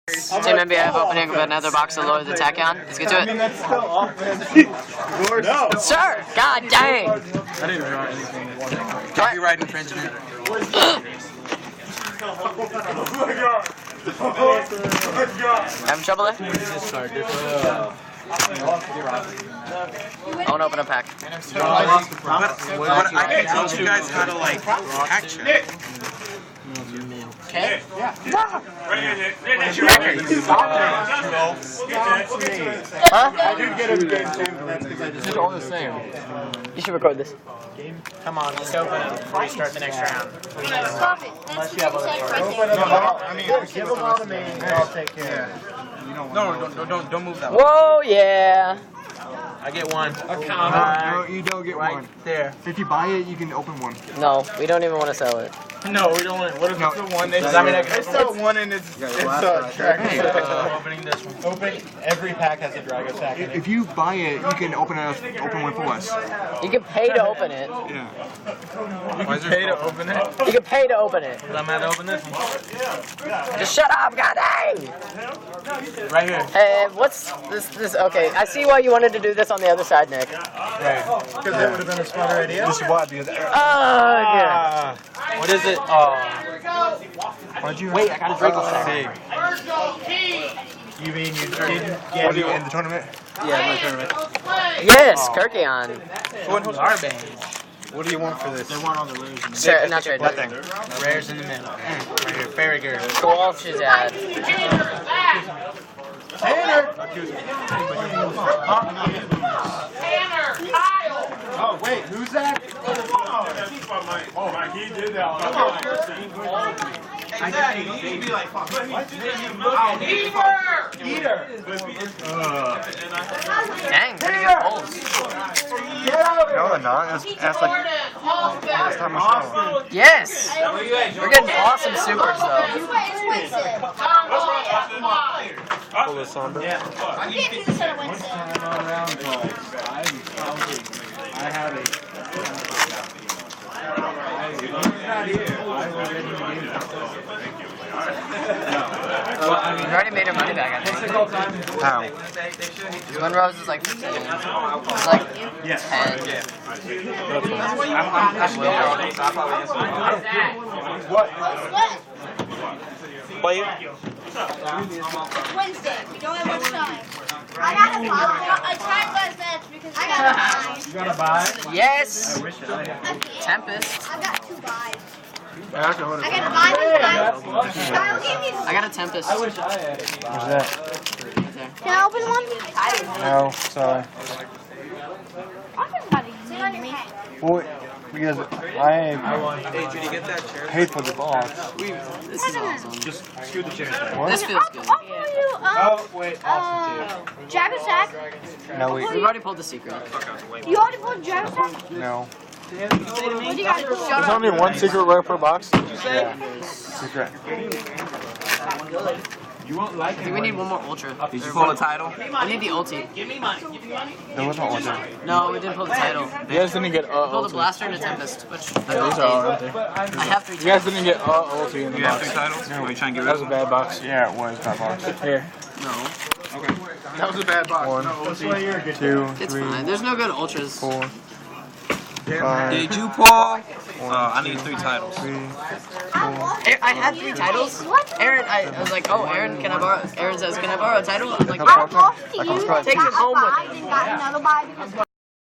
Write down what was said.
Team NBF opening of another box of Lord of the Tachyon. Let's get to it. That's still offense. No. Sir! God dang! I didn't draw anything. Copyright infringement. Having trouble there? I want to open a pack. I can teach you guys how to hack check. Okay? Yeah. Huh? I did get a game too, but that's because I just all the same. You should record this. Come on, let's open it before we start the next round. Stop it. That's Open it up. I mean, give them all to me, and I'll take care. No, don't move that one. Whoa, yeah! I get one. No, you don't get Right one. there. If you buy it, you can open one. No, we don't even want to sell it. No, we don't want it. What if it's the one? I sell one and it's Hey, opening this one. Open. Every pack has a Drago sack in it. if you buy it, you can open one for us. You can pay to open it. Yeah. You can pay to open it. You can pay to open it. I'm gonna open this one. Just shut up, god dang! Right here. Hey, what's this? Okay, I see why you wanted to do this on the other side, Nick. Right. Because it would have been a smarter idea. This is what? Because Yeah. What is it? Oh. why'd you Wait, I got a Drago sack. You mean you didn't get What are you in the tournament? Yeah, in the tournament. Yes, Kirkion. What was our band? What do you want for this? They want all the rares. Sure, not trade. Nothing. Rares in the middle. Right here. Very good. Cool, she's at. Oh, wait, who's that? He did that Dang, pretty good pulls. No, they're not. That's like last time I saw. Yes! We're getting awesome supers, though. Pull this on. I can't do this on a Wednesday. I have it. We've already made our money back, I think. How? One rose is like 15. It's like 10. What? Wednesday. We don't have much time. I gotta buy. I tried last match because I gotta buy. You gotta buy? Yes! Tempest. Tempest. I got 2 buys. I have to hold it. I gotta buy this one. Kyle, give me I got a Tempest. What's that? Can I open one? No, sorry. Sit on your head. Well, because I Hey, did you get that chair? paid for the box. This is awesome. Just scoot the chair back. What? This feels good. Oh, wait. Dragon Sack? No, wait. We've already pulled the secret. You already pulled Dragon Sack? No. What do you guys pull? There's only one secret rare per box? Yeah. Secret. I think we need one more ultra. Did you pull the title? We need the ulti. There was no one there. No, we didn't pull the title. You guys didn't get We pulled a blaster and a tempest, which These are all empty. I have 3 You guys didn't get ulti in the You have box. 3 titles? Or are we trying to get That rid was of a bad box. Yeah, it was a bad box. Here. No. That was a bad box. 1, 2, It's 3, fine. There's no good ultras. 4, 5, Did you pull? I need 3 titles. 3, I had 3 titles. Aaron, I was like, oh, Aaron, can I borrow? Aaron says, can I borrow a title? I'm like, I lost to you. Take it home with I got another buy because